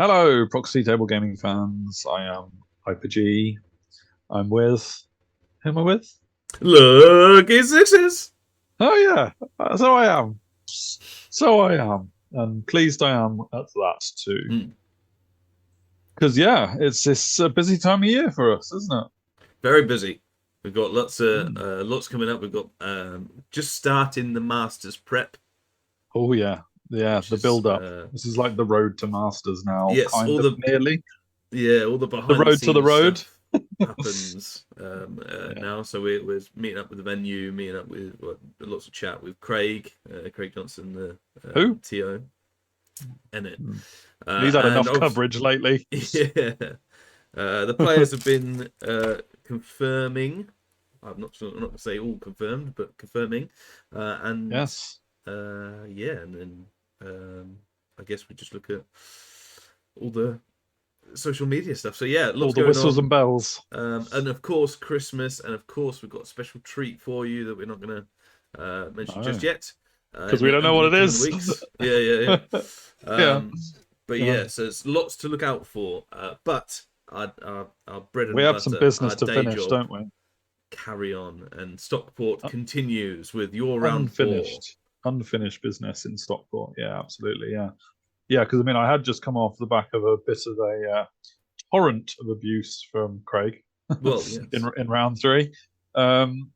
Hello, Proxy table gaming fans. I am Hyper G. I'm with. Who am I with? Look, it's this. Oh yeah, so I am. So I am, and pleased I am at that too. Mm, Because yeah, it's a busy time of year for us, isn't it? very busy. We've got Mm. lots coming up. We've got just starting the Masters prep, Oh yeah, yeah. which The is build up. This is like the road to Masters now, yes, kind of nearly. all the The behind the road to the scenes road. stuff happens Yeah. now. So we're meeting up with the venue, meeting up with lots of chat with Craig Johnson, the Who? TO, in it, Hmm. He's had and enough obviously, coverage lately. yeah, the players have been confirming. I'm not sure, I'm not going to say all confirmed, but confirming. And Yes. yeah, and then I guess we just look at all the social media stuff. So yeah, All lots the going whistles and on. bells. And of course, Christmas, and of course, we've got a special treat for you that we're not going to mention just No, yet. because we don't know In what the it coming is. weeks. Yeah. Yeah. But Yeah. yeah, so it's lots to look out for. But our bread We and have some butter, business our to day finish, job, don't we? carry on, and Stockport Un- continues with your round four. unfinished business in Stockport. Yeah, absolutely. Yeah, yeah. Because I mean, I had just come off the back of a bit of a torrent of abuse from Craig Well, in yes. round three, um,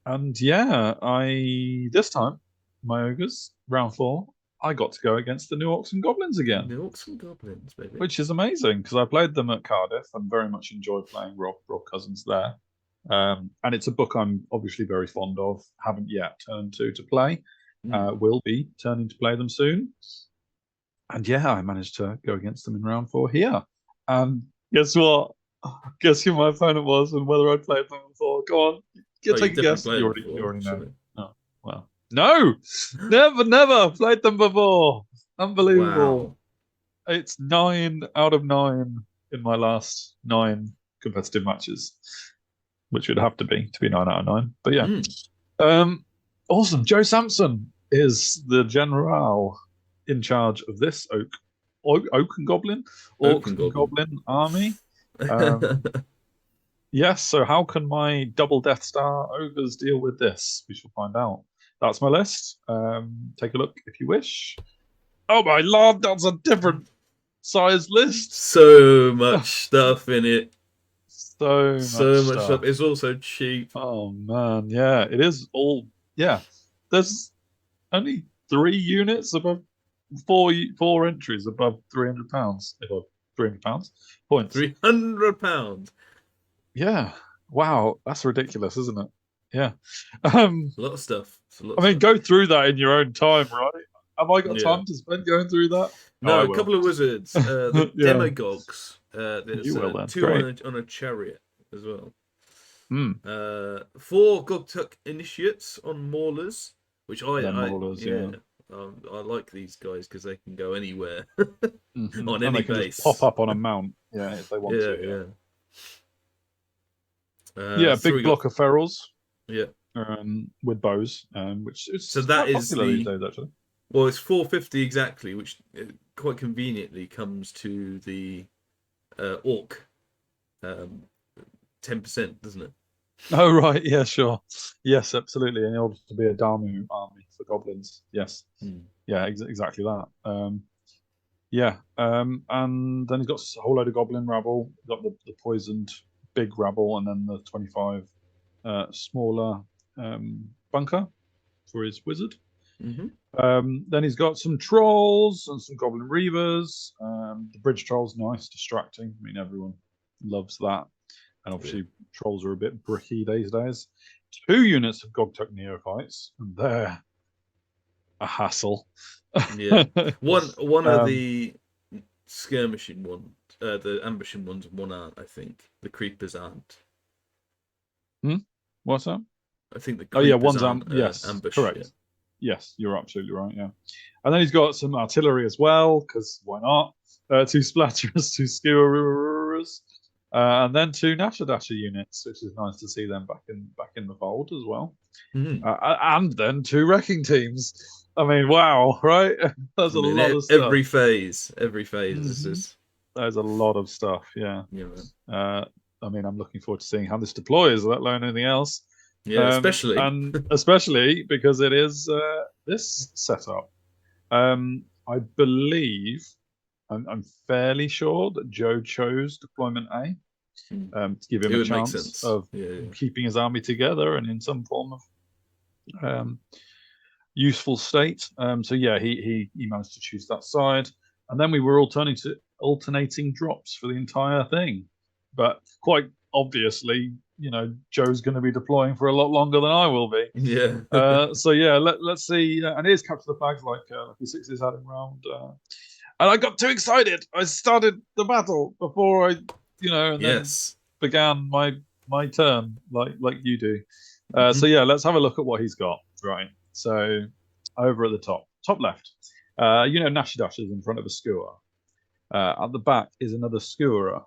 and yeah, I this time my ogres round four. I got to go against the new Orcs and Goblins again, The Orcs and Goblins, baby. which is amazing because I played them at Cardiff and very much enjoyed playing Rob Cousins there. And it's a book I'm obviously very fond of. Haven't yet turned to play. Mm. Will be turning to play them soon. And yeah, I managed to go against them in round four here. Guess what? Guess who my opponent was and whether I played them before. Go on, Oh, take you've a definitely guess. played them You before, already know. surely. Oh, well, no, never played them before. Unbelievable. Wow. It's 9 out of 9 in my last 9 competitive matches, which would have to be 9 out of 9. But yeah, Mm. um, awesome. Joe Sampson is the general in charge of this Oak and Goblin, Oak Orc and and Goblin. Goblin army. Um, yes. So how can my double Death Star ogres deal with this? We shall find out. That's my list. Take a look if you wish. Oh my lord, that's a different size list. So much stuff in it. So So much much stuff. stuff. It's also cheap. Oh man, yeah, it is all. Yeah, there's only 3 units above four entries above £300. Above £300 points. £300. Yeah, wow, that's ridiculous, isn't it? Yeah. Um, A lot of stuff. It's a lot I of mean, stuff. go through that in your own time, right? Have I got Yeah. time to spend going through that? Oh, No, I a will. couple of wizards. The Yeah, demagogues. There's you will then. two Great. on a chariot as well. Hmm. Four Gogtuk initiates on maulers, which Them I maulers, yeah, yeah. I like these guys because they can go anywhere on And any they can just pop base. up on a mount, yeah, if they want Yeah, to. Yeah. yeah. Yeah, So big we got block of ferals yeah. with bows, which So is that quite is popular these the days, actually. well, it's 450 exactly, which quite conveniently comes to the orc 10%, doesn't it? Oh, right. Yeah, sure. Yes, absolutely. In order to be a Damu army for goblins. Yes. Hmm. Yeah, exactly that. Yeah. And then he's got a whole load of goblin rabble. He's got the poisoned big rabble, and then the 25 smaller bunker for his wizard. Mm-hmm. Then he's got some trolls and some goblin reavers. The bridge troll's nice, distracting. I mean, everyone loves that. And Yeah. obviously, trolls are a bit bricky these days. 2 units of Gogtuk neophytes, and they're a hassle. Yeah. One of um, the skirmishing one, the ambushing ones, one aren't. I think the creepers aren't. hmm? What's that? I think the Oh yeah, creepers aren't yes, ambush. Yeah. correct. Yes, you're absolutely right. Yeah, and then he's got some artillery as well, because why not? 2 splatterers, 2 skewerers. And then 2 Nasher Dasher units, which is nice to see them back in the fold as well. And then 2 wrecking teams. I mean, wow, right? There's a lot of stuff. Every phase is just... There's a lot of stuff, yeah. Yeah. I mean, I'm looking forward to seeing how this deploys, let alone anything else. Yeah, especially. And especially because it is this setup. I believe, I'm fairly sure that Joe chose deployment A to give him a chance of keeping his army together and in some form of useful state. So yeah, he managed to choose that side, and then we were alternating drops for the entire thing. But quite obviously, Joe's going to be deploying for a lot longer than I will be. Yeah. So yeah, let's see. And it is capture the flags like Lucky Sixes had him round. And I got too excited. I started the battle before and then began my turn like you do. So yeah, let's have a look at what he's got. Right. So over at the top left, Nashy Dash is in front of a skewer. At the back is another skewerer.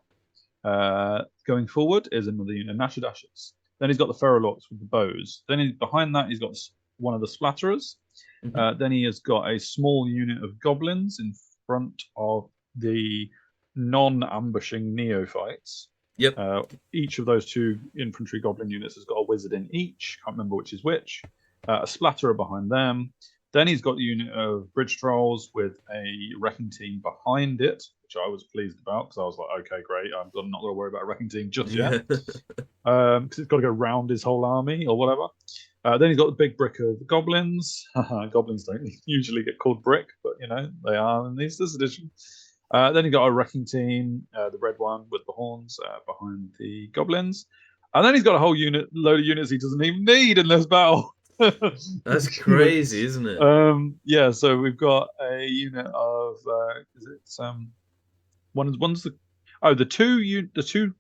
Going forward is another unit of Nashy Dashes. Then he's got the Feralorcs with the bows. Then behind that he's got one of the Splatterers. Then he has got a small unit of goblins in front of the non-ambushing neophytes. Each of those 2 infantry goblin units has got a wizard in each. Can't remember which is which. A Splatterer behind them. Then he's got the unit of bridge trolls with a wrecking team behind it, which I was pleased about because I was like, okay, great. I'm not going to worry about a wrecking team just yet because it's got to go round his whole army or whatever. Then he's got the big brick of the goblins. Goblins don't usually get called brick, but they are in this edition. Then he got a wrecking team, the red one with the horns behind the goblins, and then he's got a whole load of units he doesn't even need in this battle. That's crazy, isn't it? Yeah. So we've got a unit of one's the two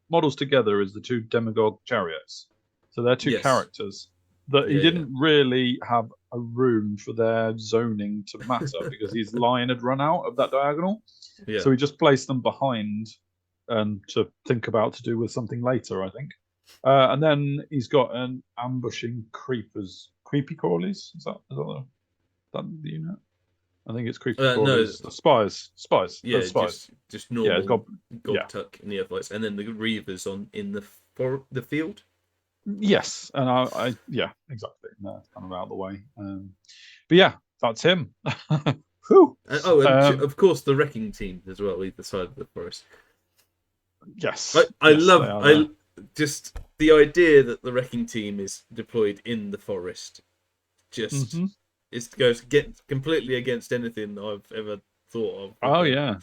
models together is the 2 demagogue chariots. So they're 2 characters that he didn't really have a room for their zoning to matter because his line had run out of that diagonal. So he just placed them behind and to think about to do with something later, I think. And then he's got an ambushing creepy crawlies. Is that the unit? I think it's creepy crawlies. No, spies. Yeah, spies. Just normal tuck neophytes, and then the reavers in the field. Yes, and I exactly. No, kind of out of the way. But yeah, that's him. And of course the wrecking team as well, either side of the forest. Yes, I love just the idea that the wrecking team is deployed in the forest. Just it goes completely against anything I've ever thought of. Oh yeah,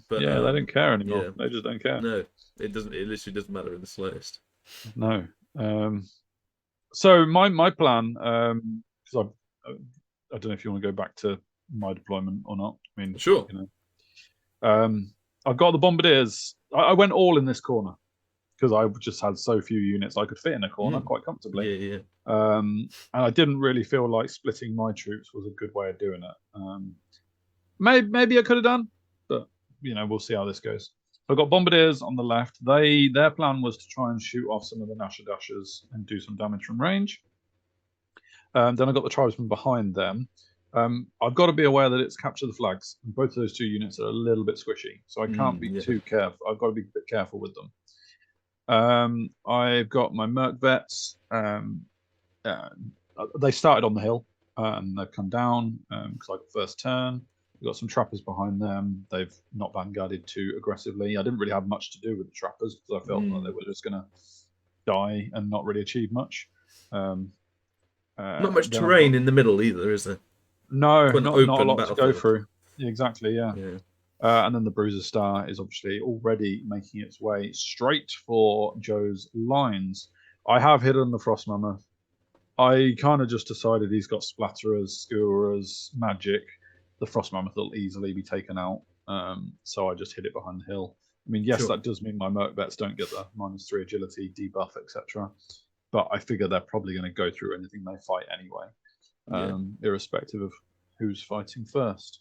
but they don't care anymore. They just don't care. No, it doesn't. It literally doesn't matter in the slightest. No. So my plan, because I don't know if you want to go back to my deployment or not. I mean, sure. I've got the bombardiers. I went all in this corner because I just had so few units I could fit in a corner quite comfortably. And I didn't really feel like splitting my troops was a good way of doing it. Maybe I could have done, but we'll see how this goes. I've got bombardiers on the left. Their plan was to try and shoot off some of the Nasher Dashers and do some damage from range. Then I've got the tribesmen behind them. I've got to be aware that it's capture the flags. And both of those 2 units are a little bit squishy, so I can't be too careful. I've got to be a bit careful with them. I've got my Merc Vets. They started on the hill, and they've come down because I got first turn. We've got some trappers behind them. They've not vanguarded too aggressively. I didn't really have much to do with the trappers because I felt like they were just going to die and not really achieve much. Not much terrain in the middle either, is there? No, not a lot to go through. Exactly, yeah. And then the Bruiser Star is obviously already making its way straight for Joe's lines. I have hidden the Frost Mammoth. I kind of just decided he's got Splatterers, Skewerers, Magic. The Frost Mammoth will easily be taken out. So I just hid it behind the hill. I mean, yes, that does mean my Merc Vets don't get the -3 agility debuff, etc. But I figure they're probably going to go through anything they fight anyway, irrespective of who's fighting first.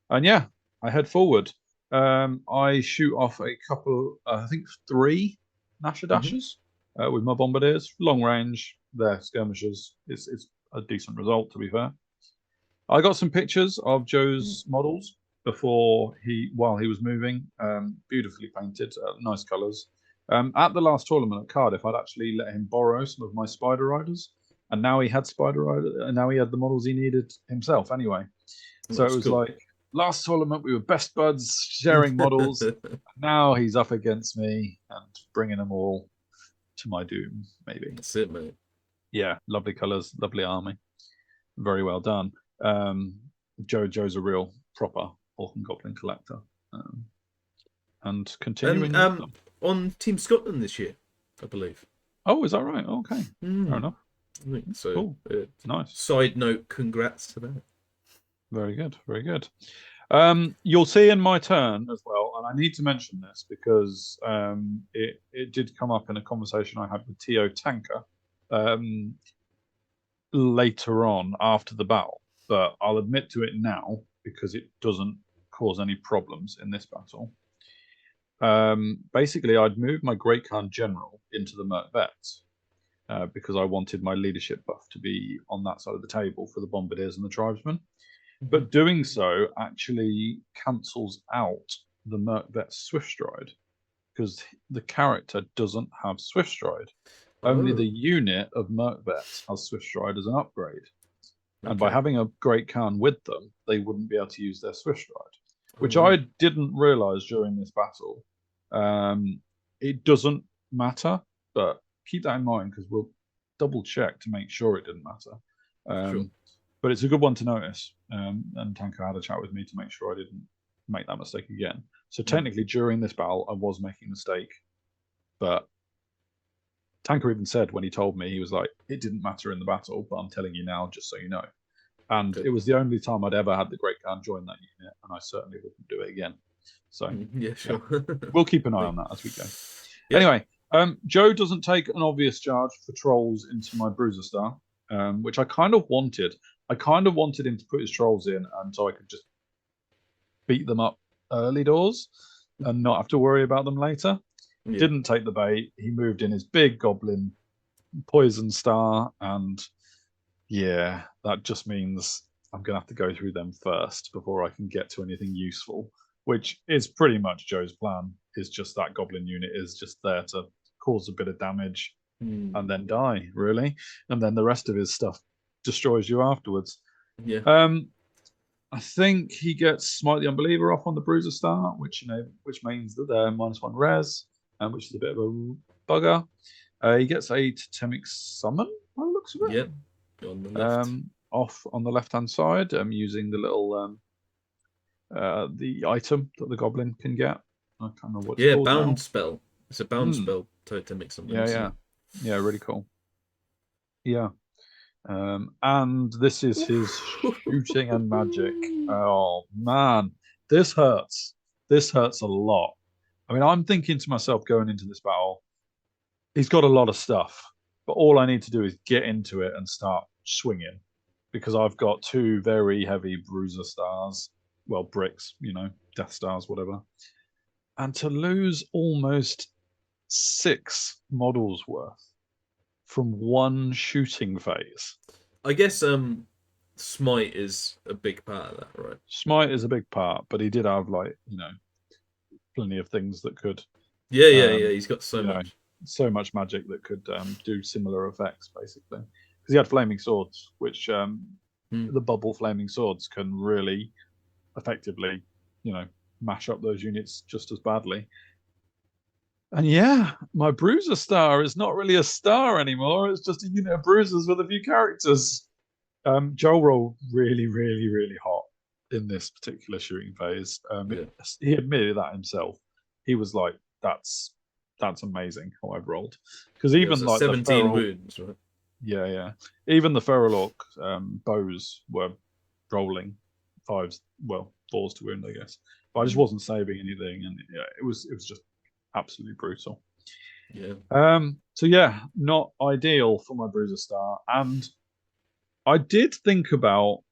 And yeah, I head forward. I shoot off a couple, I think 3 Nasher Dashers with my bombardiers. Long range, they're skirmishers. It's a decent result, to be fair. I got some pictures of Joe's models while he was moving. Beautifully painted, nice colours. At the last tournament at Cardiff, I'd actually let him borrow some of my Spider Riders, and now he had Spider Rider, and now he had the models he needed himself anyway. So it was cool. Like last tournament we were best buds, sharing models. Now he's up against me and bringing them all to my doom. Maybe that's it, mate. Yeah, lovely colours, lovely army, very well done. Joe's a real proper Orc and Goblin collector, and continuing on Team Scotland this year, I believe. Oh, is that right? Okay, fair enough. I think so. Cool. Nice. Side note, congrats to that. Very good, very good. You'll see in my turn as well, and I need to mention this because it did come up in a conversation I had with T.O. Tanker later on after the battle, but I'll admit to it now because it doesn't cause any problems in this battle. Basically, I'd moved my Great Khan General into the Merc Vets because I wanted my leadership buff to be on that side of the table for the Bombardiers and the Tribesmen. But doing so actually cancels out the Merc Vet's Swift Stride because the character doesn't have Swift Stride. Only the unit of Merc Vets has Swift Stride as an upgrade. And by having a Great Khan with them, they wouldn't be able to use their Swift Stride, which I didn't realise during this battle. It doesn't matter, but keep that in mind because we'll double check to make sure it didn't matter. Sure. But it's a good one to notice. And Tanker had a chat with me to make sure I didn't make that mistake again. So technically, during this battle, I was making a mistake. But Tanker even said when he told me, he was like, it didn't matter in the battle, but I'm telling you now, just so you know. And it was the only time I'd ever had the Great Khan join that unit, and I certainly wouldn't do it again. So yeah, sure. We'll keep an eye on that as we go. Yeah. Anyway, Joe doesn't take an obvious charge for trolls into my Bruiser Star, which I kind of wanted. I kind of wanted him to put his trolls in, and so I could just beat them up early doors and not have to worry about them later. Yeah. Didn't take the bait. He moved in his big goblin poison star, and yeah, that just means I'm going to have to go through them first before I can get to anything useful, which is pretty much Joe's plan. Is just that goblin unit is just there to cause a bit of damage and then die, really. And then the rest of his stuff destroys you afterwards. Yeah. I think he gets Smite the Unbeliever off on the Bruiser Star, which means that they're -1 res, which is a bit of a bugger. He gets a Totemic Summon, by the looks of it. Yep. On the left. Off on the left-hand side, using the little the item that the goblin can get. I can't remember what it's called bound now. spell. It's a bound spell, Totemic Summon. Yeah, really cool. Yeah. And this is his shooting and magic. Oh man, this hurts. This hurts a lot. I mean, I'm thinking to myself going into this battle, he's got a lot of stuff, but all I need to do is get into it and start swinging because I've got 2 very heavy Bruiser Stars, well, bricks, Death Stars, whatever. And to lose almost 6 models worth from one shooting phase. I guess Smite is a big part of that, right? Smite is a big part, but he did have plenty of things that could. Yeah. He's got so much. So much magic that could do similar effects, basically. Because he had flaming swords, which the bubble flaming swords can really effectively, mash up those units just as badly. And yeah, my Bruiser Star is not really a star anymore. It's just a unit of bruisers with a few characters. Joel rolled really, really, really hot in this particular shooting phase. He admitted that himself. He was like, that's amazing how I've rolled. Because even 17 wounds, right? Yeah. Even the Feral Orc bows were rolling 4s to wound, I guess. But I just wasn't saving anything, and it was just absolutely brutal. Yeah. So yeah, not ideal for my Bruiser Star, and I did think about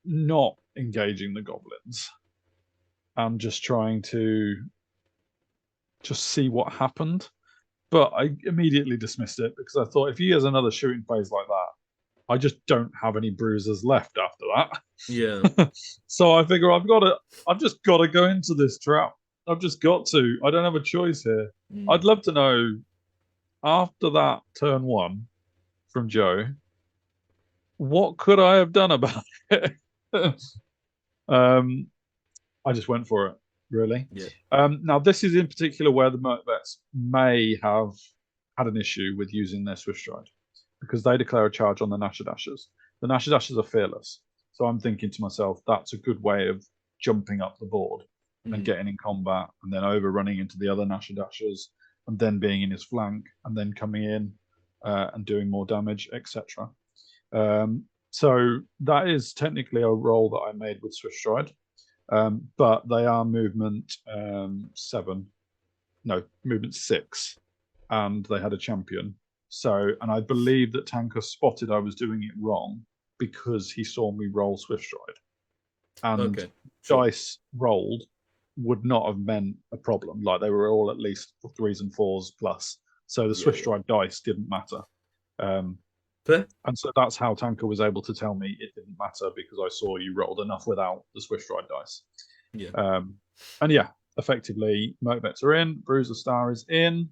not engaging the goblins, and just trying to just see what happened. But I immediately dismissed it because I thought if he has another shooting phase like that, I just don't have any bruisers left after that. Yeah. So I figure I've just got to go into this trap. I've just got to. I don't have a choice here. I'd love to know after that turn 1 from Joe, what could I have done about it? I just went for it, really. Yeah. Now, this is in particular where the Merc Vets may have had an issue with using their Swift Stride, because they declare a charge on the Nasher Dashers. The Nasher Dashers are fearless. So I'm thinking to myself, that's a good way of jumping up the board and getting in combat and then overrunning into the other Nasher Dashers and then being in his flank and then coming in and doing more damage, etc. So that is technically a roll that I made with Swift Stride. But they are movement 7. No, movement 6. And they had a champion. So, and I believe that Tanker spotted I was doing it wrong because he saw me roll Swift Stride. And dice rolled would not have meant a problem. Like, they were all at least 3s and 4s plus. So the Swift Stride dice didn't matter. And so that's how Tanker was able to tell me it didn't matter, because I saw you rolled enough without the Swift Stride dice. And yeah, effectively, Merc Vets are in, Bruiser Star is in.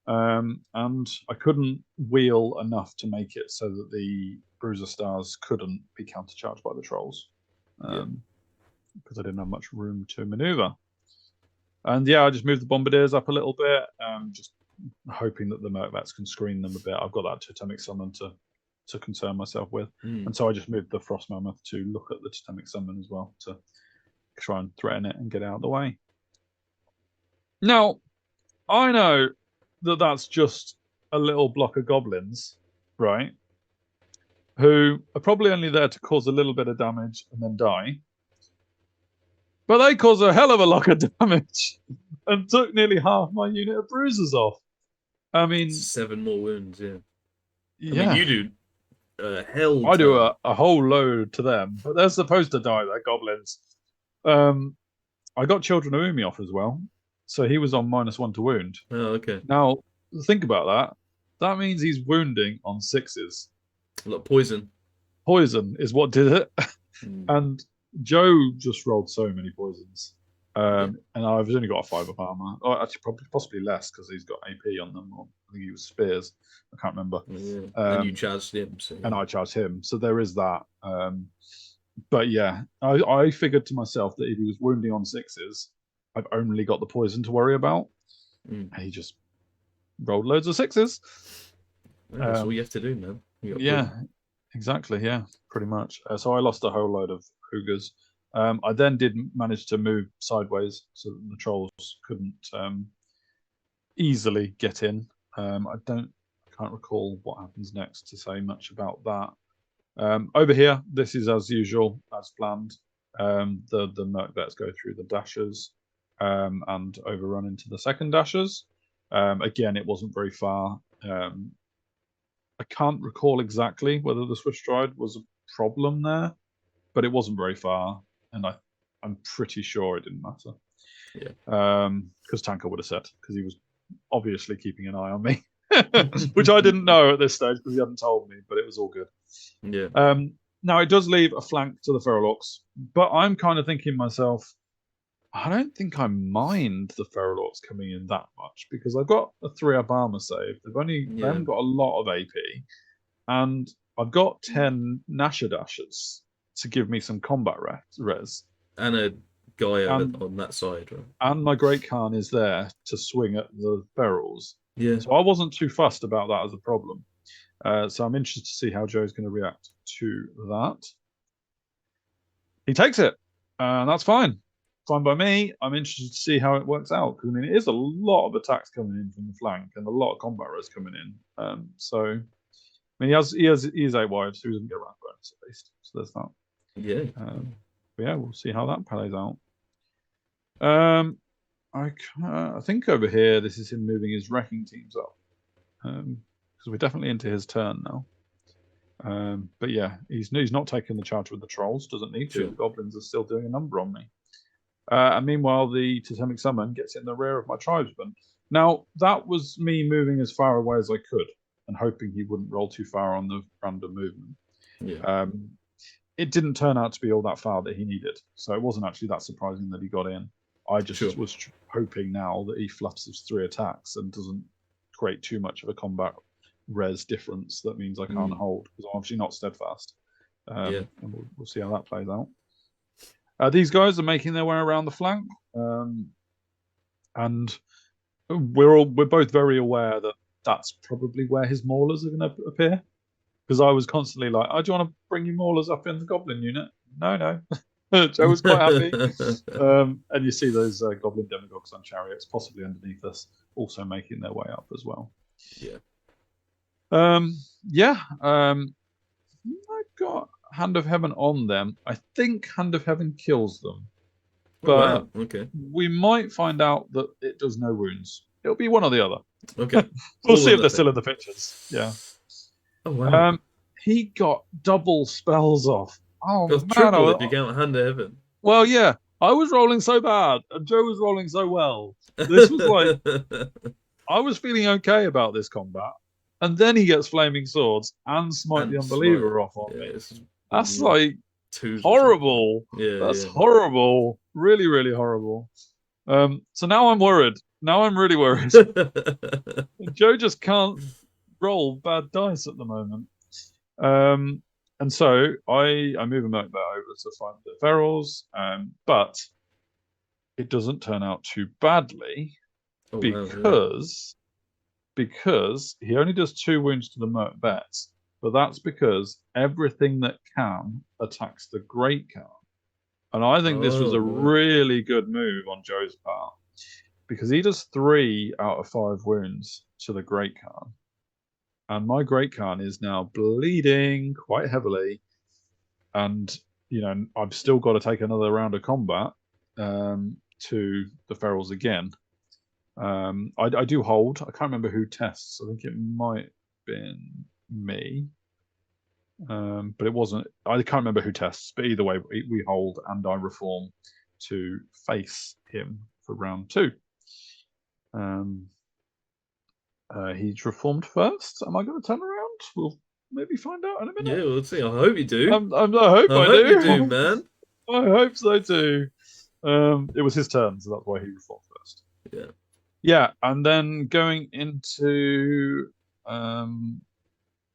And I couldn't wheel enough to make it so that the Bruiser Stars couldn't be countercharged by the Trolls, because I didn't have much room to maneuver. And yeah, I just moved the Bombardiers up a little bit, just hoping that the Merc Vets can screen them a bit. I've got that Totemic Summon to concern myself with. And so I just moved the Frost Mammoth to look at the Totemic Summon as well, to try and threaten it and get it out of the way. Now, I know that that's just a little block of goblins, right? Who are probably only there to cause a little bit of damage and then die. But they cause a hell of a lot of damage and took nearly half my unit of bruisers off. I mean, 7 more wounds, I yeah. mean, you do a hell. I do a whole load to them, but they're supposed to die, they're goblins. I got Children of Umi off as well. So he was on -1 to wound. Oh, okay. Now, think about that. That means he's wounding on 6s. A lot of poison. Poison is what did it. And Joe just rolled so many poisons. And I've only got a 5 of armor. Or actually, possibly less, because he's got AP on them. Or I think he was spears. I can't remember. And you charged him. So, and I charged him. So there is that. But yeah, I figured to myself that if he was wounding on 6s, I've only got the poison to worry about. And he just rolled loads of 6s. That's all you have to do, man. Yeah, exactly. Yeah, pretty much. So I lost a whole load of Ogres. I then did manage to move sideways so that the Trolls couldn't easily get in. I can't recall what happens next to say much about that. Over here, this is as usual, as planned. The Merc Vets go through the Dashers and overrun into the second Dashers. Again, it wasn't very far. I can't recall exactly whether the Swift Stride was a problem there, but it wasn't very far, and I'm pretty sure it didn't matter. Because Tanker would have said, because he was obviously keeping an eye on me, which I didn't know at this stage because he hadn't told me, but it was all good. Now, it does leave a flank to the Feral Orcs, but I'm kind of thinking myself, I don't think I mind the Feral Orcs coming in that much, because I've got a 3-up armor save. They haven't got a lot of AP, and I've got 10 Nasher Dashers to give me some combat res. And a guy on that side, right? And my Great Khan is there to swing at the Ferals. So I wasn't too fussed about that as a problem. So I'm interested to see how Joe's going to react to that. He takes it, and that's fine. Fine by me. I'm interested to see how it works out, because I mean, it is a lot of attacks coming in from the flank and a lot of combat res coming in. So I mean, he is 8 wide, so he doesn't get rank bonus at least. So there's that. But yeah, we'll see how that plays out. I think over here this is him moving his wrecking teams up, because we're definitely into his turn now. But yeah, he's not taking the charge with the Trolls. Doesn't need to. The Goblins are still doing a number on me. And meanwhile, the Totemic Summon gets in the rear of my tribesman. Now, that was me moving as far away as I could and hoping he wouldn't roll too far on the random movement. Yeah. It didn't turn out to be all that far that he needed, so it wasn't actually that surprising that he got in. I just was hoping now that he fluffs his 3 attacks and doesn't create too much of a combat res difference that means I can't hold, because I'm obviously not steadfast. And we'll see how that plays out. These guys are making their way around the flank, and we're both very aware that that's probably where his maulers are going to appear. Because I was constantly like, "Oh, do you want to bring your maulers up in the goblin unit?" No. Joe was quite happy. And you see those goblin demagogues on chariots, possibly underneath us, also making their way up as well. I got Hand of Heaven on them. I think Hand of Heaven kills them. But we might find out that it does no wounds. It'll be one or the other. Okay. We'll see if they're still in the pictures. Yeah. Oh, wow. He got double spells off. Oh, man. Triple if you count Hand of Heaven. Well, yeah. I was rolling so bad, and Joe was rolling so well. This was like... I was feeling okay about this combat. And then he gets Flaming Swords and Smite the Unbeliever off on me. That's like horrible. That's horrible. Really, really horrible. So now I'm worried. Now I'm really worried. Joe just can't roll bad dice at the moment. And so I move him back there over to find the ferals, but it doesn't turn out too badly because he only does 2 wounds to the Merc Vets, but that's because everything that can attacks the Great Khan. And I think this was a really good move on Joe's part, because he does 3 out of 5 wounds to the Great Khan. And my Great Khan is now bleeding quite heavily. And, I've still got to take another round of combat to the ferals again. I do hold. I can't remember who tests. I think it might have been me. But it wasn't. I can't remember who tests. But either way, we hold and I reform to face him for round 2. He's reformed first. Am I going to turn around? We'll maybe find out in a minute. Yeah, we'll see. I hope you do. I hope you do, man. I hope so too. It was his turn, so that's why he reformed first. Yeah, and then going into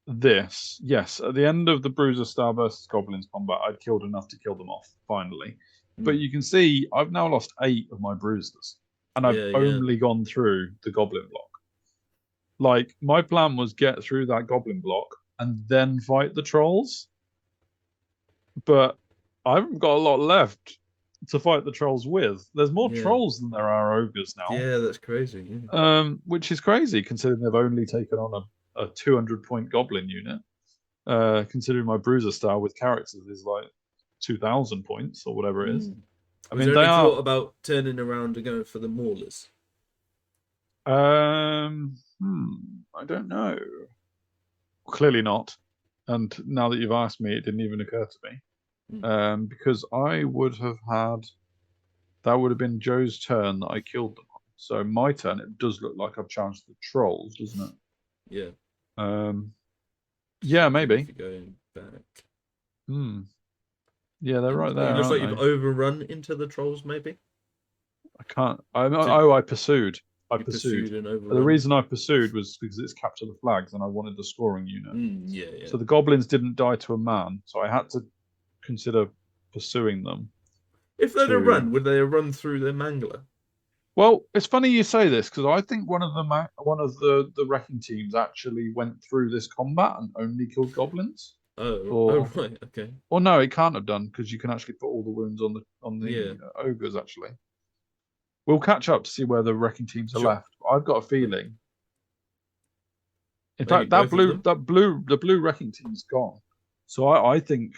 this, yes, at the end of the Bruiser Star versus Goblins combat, I'd killed enough to kill them off, finally. But you can see I've now lost 8 of my Bruisers, and I've only gone through the Goblin block. Like, my plan was get through that Goblin block and then fight the Trolls. But I haven't got a lot left to fight the Trolls with. There's more Trolls than there are Ogres now. Yeah, that's crazy. Which is crazy, considering they've only taken on a 200-point Goblin unit. Considering my Bruiser Star with characters is like 2,000 points or whatever it is. I mean, they thought about turning around and going for the Maulers? I don't know. Clearly not. And now that you've asked me, it didn't even occur to me. Because I would have had... That would have been Joe's turn that I killed them on. So my turn, it does look like I've challenged the Trolls, doesn't it? Yeah. Yeah, maybe. Going back. Yeah, they're right there. It looks like you've overrun into the Trolls, maybe? I can't... I pursued. I pursued and overrun. The reason I pursued was because it's capture the flags and I wanted the scoring unit. Yeah. So the goblins didn't die to a man, so I had to consider pursuing them. If they'd have run, would they have run through their mangler? Well, it's funny you say this, because I think one of the wrecking teams actually went through this combat and only killed goblins. Oh, right, okay. Well, no, it can't have done, because you can actually put all the wounds on the ogres actually. We'll catch up to see where the wrecking teams are left. I've got a feeling. In fact, the blue wrecking team's gone. So I think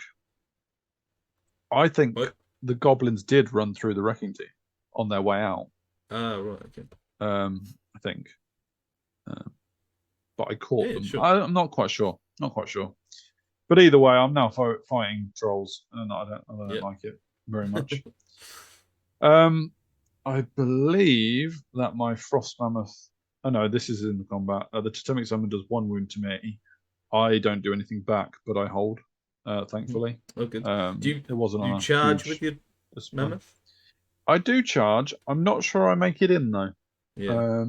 the goblins did run through the wrecking team on their way out. Right, okay. I think, but I caught them. Sure. I'm not quite sure. But either way, I'm now fighting trolls, and I don't like it very much. I believe that my Frost Mammoth. Oh no, this is in the combat. The Totemic Summon does 1 wound to me. I don't do anything back, but I hold. Thankfully. Oh, good. It wasn't do you on a charge huge with your display. mammoth? I do charge. I'm not sure I make it in though. Yeah.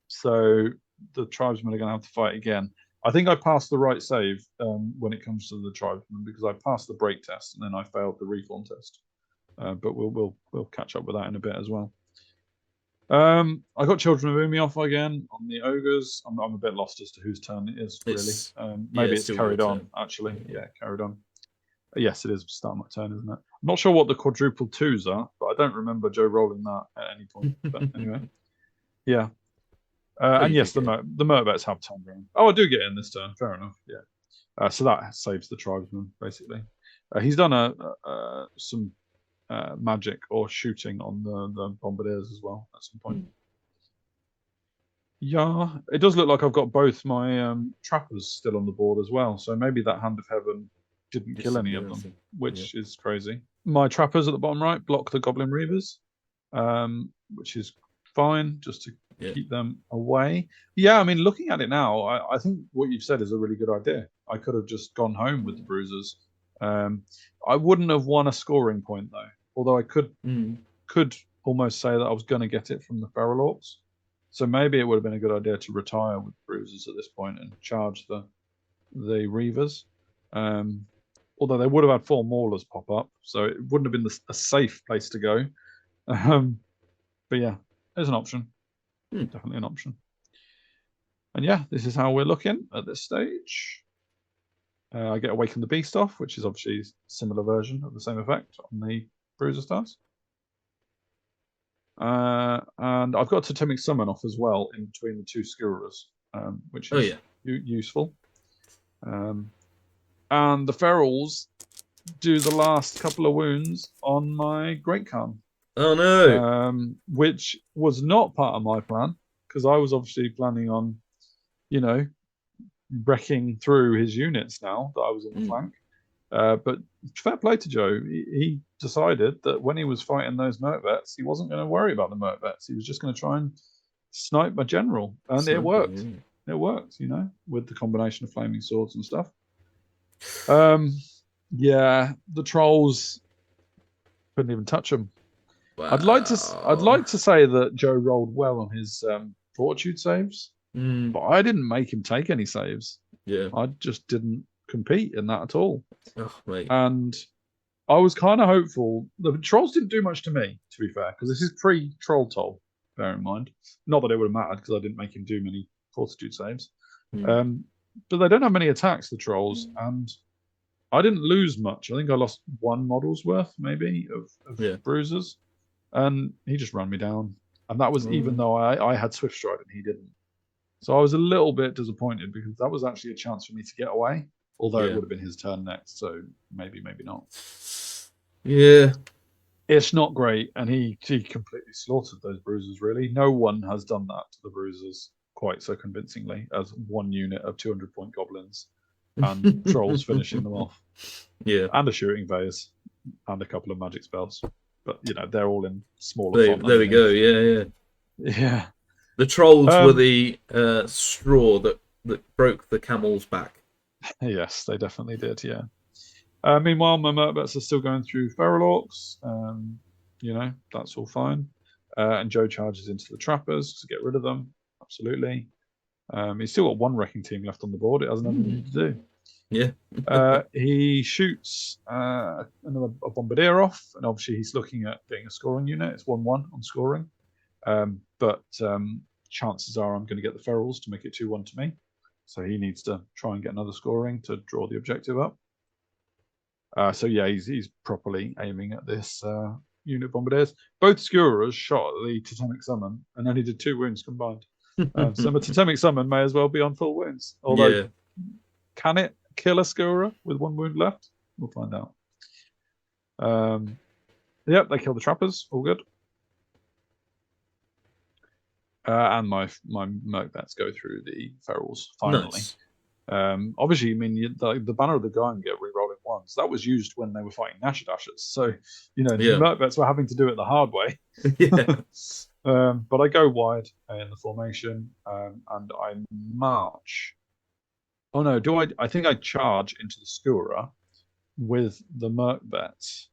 So the tribesmen are going to have to fight again. I think I passed the right save when it comes to the tribesmen because I passed the break test and then I failed the reform test. But we'll catch up with that in a bit as well. I got Children of Umioth again on the ogres. I'm a bit lost as to whose turn it is really. Maybe it's carried on actually. Yeah, carried on. Yes, it is start my turn, isn't it? I'm not sure what the quadruple twos are, but I don't remember Joe rolling that at any point. But anyway, yeah. And yes, the Murkbets have turned around. Oh, I do get in this turn. Fair enough. Yeah. So that saves the tribesman basically. He's done some magic or shooting on the bombardiers as well at some point. Yeah, it does look like I've got both my trappers still on the board as well. So maybe that Hand of Heaven didn't kill any of them, which is crazy. My trappers at the bottom right block the Goblin Reavers, which is fine just to keep them away. Yeah, I mean, looking at it now, I think what you've said is a really good idea. I could have just gone home with the Bruisers. I wouldn't have won a scoring point though, although I could almost say that I was going to get it from the Feral Orcs. So maybe it would have been a good idea to retire with Bruisers at this point and charge the Reavers. Although they would have had 4 Maulers pop up, so it wouldn't have been a safe place to go. But yeah, there's an option. Definitely an option. And yeah, this is how we're looking at this stage. I get Awaken the Beast off, which is obviously a similar version of the same effect on the Bruiser stars. And I've got Totemic Summon off as well in between the 2 Skirrers, which is useful. And the Ferals do the last couple of wounds on my Great Khan. Oh no! Which was not part of my plan because I was obviously planning on, wrecking through his units now that I was on the flank. But fair play to Joe. He decided that when he was fighting those Murkbets, he wasn't going to worry about the Murkbets. He was just going to try and snipe my general, and it worked. It worked, with the combination of flaming swords and stuff. Yeah, the trolls couldn't even touch them. Wow. I'd like to say that Joe rolled well on his fortitude saves, but I didn't make him take any saves. Yeah, I just didn't compete in that at all. Oh, mate. And I was kind of hopeful. The trolls didn't do much to me, to be fair, because this is pre-troll toll. Bear in mind, not that it would have mattered because I didn't make him do many fortitude saves. But they don't have many attacks, the trolls, and I didn't lose much. I think I lost 1 model's worth, maybe, of bruisers, and he just ran me down. And that was even though I had Swift Stride and he didn't. So I was a little bit disappointed because that was actually a chance for me to get away. Although it would have been his turn next, so maybe not. Yeah. It's not great, and he completely slaughtered those bruisers, really. No one has done that to the bruisers quite so convincingly as 1 unit of 200-point goblins and trolls finishing them off. Yeah. And a shooting vase and a couple of magic spells. But, they're all in smaller font. There we go, yeah. Yeah. The trolls were the straw that broke the camel's back. Yes, they definitely did, yeah. Meanwhile, my Murkbets are still going through Feral Orcs. That's all fine. And Joe charges into the Trappers to get rid of them. Absolutely. He's still got 1 wrecking team left on the board. It hasn't anything to do. Yeah. He shoots a Bombardier off, and obviously he's looking at being a scoring unit. It's 1-1 on scoring. But chances are I'm going to get the Ferals to make it 2-1 to me. So he needs to try and get another scoring to draw the objective up. So yeah, he's properly aiming at this unit Bombardiers. Both Skewers shot at the Totemic Summon and only did 2 wounds combined. So my Totemic Summon may as well be on full wounds. Although, can it kill a Skewer with 1 wound left? We'll find out. Yep, they kill the Trappers. All good. And my Murkbets go through the Ferals finally. Nice. Obviously, I mean, the Banner of the Guy can get rerolling ones. That was used when they were fighting Nash Dashers. So, the Yeah. Merc were having to do it the hard way. Yeah. But I go wide in the formation, and I march. Oh no, do I? I think I charge into the Skura with the Merc Vets.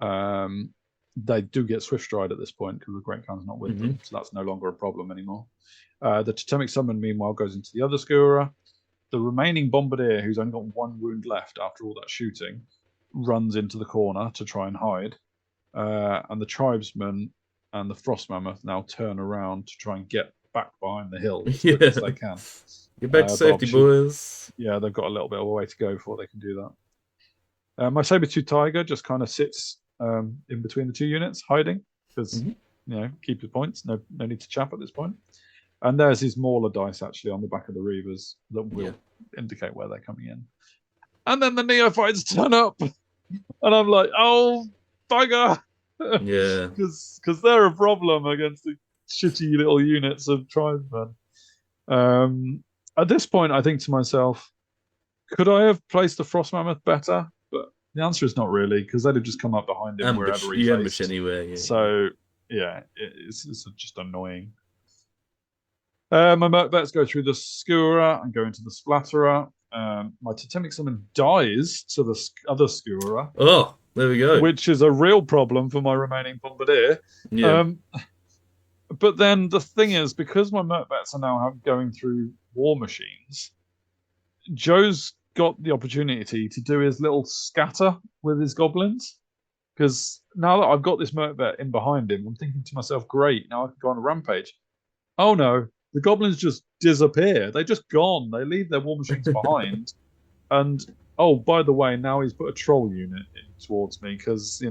They do get Swift Stride at this point because the Great Khan's not with them, so that's no longer a problem anymore. The Totemic Summon, meanwhile, goes into the other Skura. The remaining Bombardier, who's only got one wound left after all that shooting, runs into the corner to try and hide. And the Tribesmen and the Frost Mammoth now turn around to try and get back behind the hill as quick as they can. Get back to safety, boys. Yeah, they've got a little bit of a way to go before they can do that. My Saber-tooth Tiger just kind of sits in between the two units, hiding, because, keep your points. No need to chap at this point. And there's his Mauler dice, actually, on the back of the Reavers that will indicate where they're coming in. And then the Neophytes turn up. And I'm like, oh, bugger! Yeah. Because they're a problem against the shitty little units of tribesmen. At this point, I think to myself, could I have placed the Frost Mammoth better? But the answer is not really, because they'd have just come up behind him wherever he ambush anywhere. Yeah. So, it's just annoying. My Merc Vets go through the Skura and go into the Splatterer. My Totemic Summon dies to the other Skura. Oh, there we go. Which is a real problem for my remaining Bombardier. Yeah. But then the thing is, because my Merc Vets are now going through War Machines, Joe's got the opportunity to do his little scatter with his goblins. Because now that I've got this Merc Vet in behind him, I'm thinking to myself, great, now I can go on a rampage. Oh no, the goblins just disappear. They're just gone. They leave their war machines behind. And, oh, by the way, now he's put a troll unit in towards me because,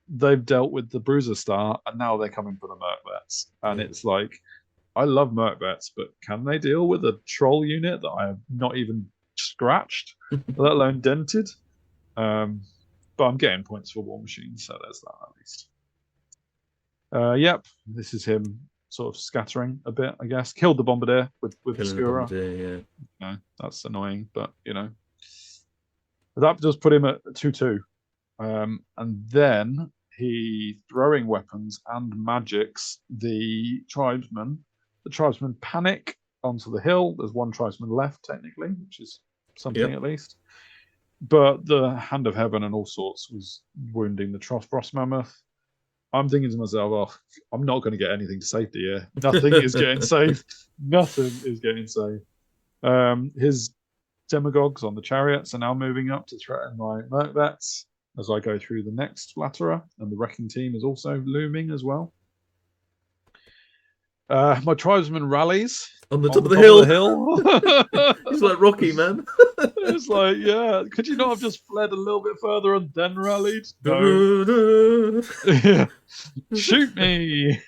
they've dealt with the Bruiser Star and now they're coming for the Merc Vets. And it's like, I love Merc Vets, but can they deal with a troll unit that I have not even scratched, let alone dented? But I'm getting points for war machines, so there's that at least. Yep, this is him sort of scattering a bit, I guess. Killed the Bombardier with the Skura. That's annoying, but that does put him at 2-2. And then he throwing weapons and magics the tribesmen. The tribesmen panic onto the hill. There's one tribesman left, technically, which is something at least. But the Hand of Heaven and all sorts was wounding the Frost Mammoth. I'm thinking to myself, oh, I'm not going to get anything to safety here. Nothing is getting saved. Nothing is getting saved. His demagogues on the chariots are now moving up to threaten my Merc Vets as I go through the next Flatterer, and the Wrecking Team is also looming as well. My tribesman rallies on the top of the hill. It's like Rocky, man. It's like, yeah, could you not have just fled a little bit further and then rallied? No. Shoot me.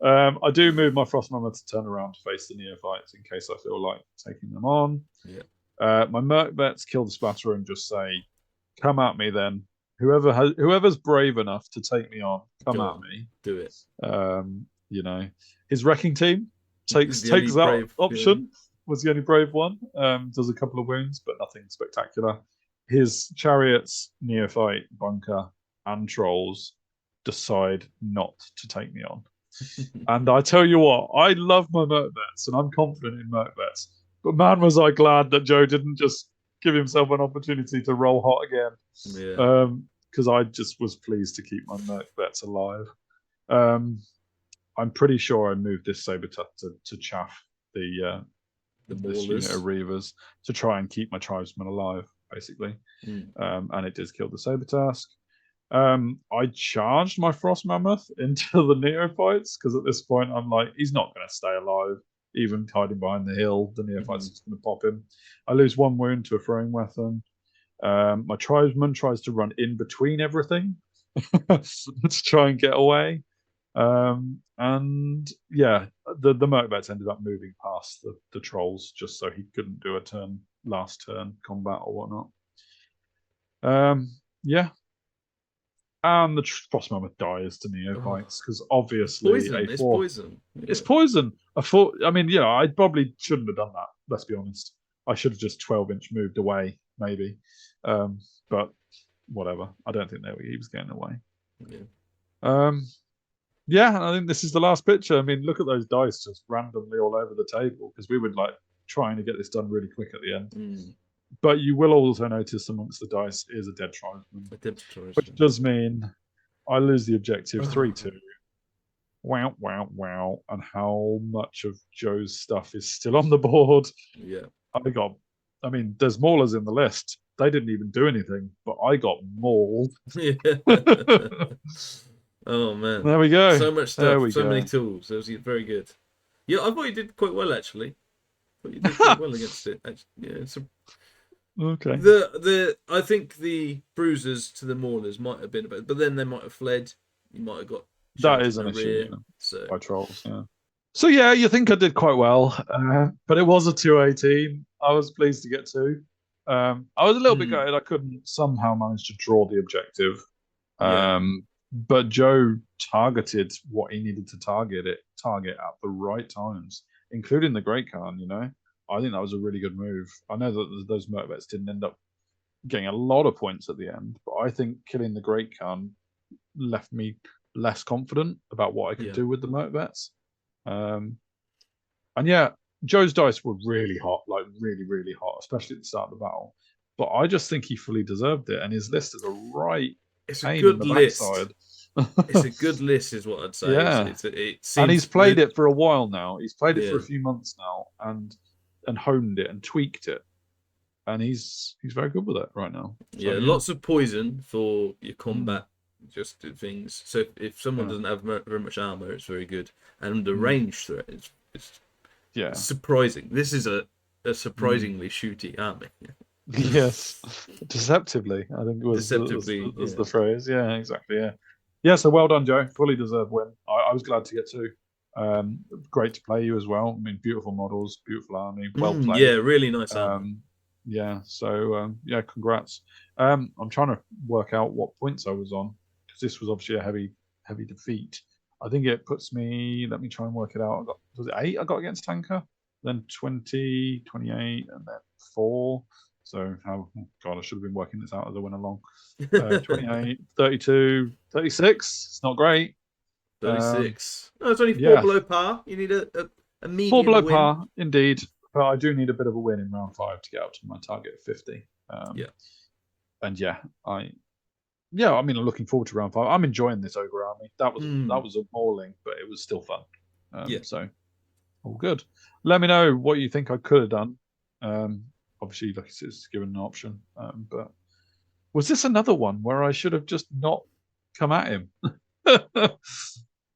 I do move my Frost Mammoth to turn around to face the Neophytes in case I feel like taking them on. My Merc Vets kill the Splatterer and just say, come at me then. Whoever's brave enough to take me on, come at me. Do it. His Wrecking Team takes that option. Was the only brave one. Does a couple of wounds, but nothing spectacular. His Chariots, Neophyte, Bunker, and Trolls decide not to take me on. And I tell you what, I love my Merc Vets, and I'm confident in Merc Vets. But man, was I glad that Joe didn't just give himself an opportunity to roll hot again. Because I just was pleased to keep my Merc Vets alive. I'm pretty sure I moved this Saber-tooth to chaff this unit of Reavers to try and keep my tribesmen alive, basically. And it did kill the Saber-tooth. I charged my Frost Mammoth into the Neophytes because at this point I'm like, he's not going to stay alive, even hiding behind the hill. The Neophytes are just going to pop him. I lose one wound to a throwing weapon. My tribesman tries to run in between everything to try and get away. And yeah, the Merc Vets ended up moving past the Trolls just so he couldn't do a last turn combat or whatnot. Yeah. And the Frost Mammoth dies to Neophytes because obviously it's poison. It's poison. I mean, I probably shouldn't have done that. Let's be honest. I should have just 12-inch moved away maybe. But whatever. I don't think he was getting away. Yeah, I think this is the last picture. I mean, look at those dice just randomly all over the table, because we were like trying to get this done really quick at the end. But you will also notice amongst the dice is a dead tribesman, which does mean I lose the objective 3-2. Wow, wow, wow. And how much of Joe's stuff is still on the board. Yeah. I mean, there's maulers in the list. They didn't even do anything, but I got mauled. Oh, man. There we go. So much stuff, so many tools. It was very good. Yeah, I thought you did quite well, actually. I thought you did quite well against it. Yeah, okay. I think the bruisers to the maulers might have been a bit, but then they might have fled. You might have got that is an issue, so. By trolls. Yeah. So yeah, you think I did quite well, but it was a 2-18. I was pleased to get 2. I was a little bit gutted I couldn't somehow manage to draw the objective. But Joe targeted what he needed to target at the right times, including the Great Khan. I think that was a really good move. I know that those motivates didn't end up getting a lot of points at the end, but I think killing the Great Khan left me less confident about what I could do with the motivates. And yeah, Joe's dice were really hot, like really, really hot, especially at the start of the battle. But I just think he fully deserved it, and his list is a right. It's a good list. It's a good list, is what I'd say. Yeah, and he's played it for a while now. He's played it for a few months now, and honed it and tweaked it, and he's very good with it right now. So, lots of poison for your combat, just things. So if someone doesn't have very much armor, it's very good, and the range threat it's surprising. This is a surprisingly shooty army. Yes, deceptively. I think it was the phrase. Yeah, exactly. Yeah. So well done, Joe. Fully deserved win. I was glad to get 2. Great to play you as well. I mean, beautiful models, beautiful army, well played. Yeah, really nice army. Yeah. So congrats. I'm trying to work out what points I was on, because this was obviously a heavy defeat. I think it puts me. Let me try and work it out. Was it 8? I got against Tanker, then 20, 28, and then 4. So, I should have been working this out as I went along. 28, 32, 36. It's not great. 36. No, it's only 4 below par. You need a medium 4 below win. par, indeed. But I do need a bit of a win in round 5 to get up to my target of 50. And I mean, I'm looking forward to round 5. I'm enjoying this Ogre army. That was a mauling, but it was still fun. So, all good. Let me know what you think I could have done. Obviously, like it's given an option. But was this another one where I should have just not come at him? I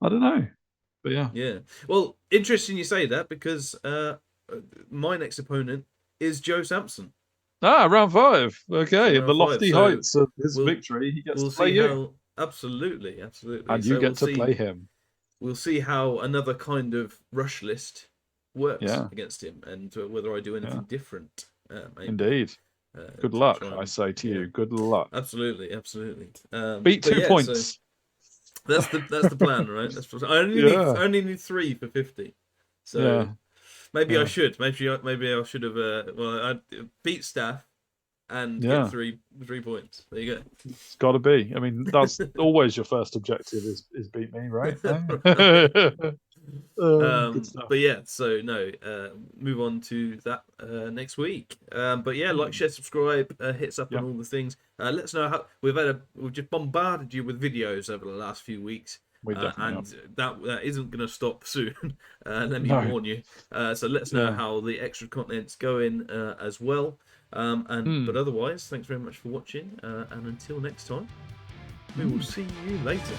don't know. But yeah. Yeah. Well, interesting you say that, because my next opponent is Joe Sampson. Round 5. Okay, in the lofty heights of his victory, he gets to play you. Absolutely. And you get to play him. We'll see how another kind of rush list works against him, and whether I do anything different. Indeed. Good luck, I say to you. Good luck. Absolutely. Beat 2 points. So that's the plan, right? I only need 3 for 50. So maybe I should. Maybe I should have. I beat Staff and get 3 points. There you go. It's got to be. I mean, that's always your first objective is beat me, right? But yeah, so move on to that next week. But yeah, like, share, subscribe, hits up on all the things. Let us know how we've just bombarded you with videos over the last few weeks, and that isn't going to stop soon. Let me warn you. So let us know how the extra content's going as well. But otherwise, thanks very much for watching, and until next time, we will see you later.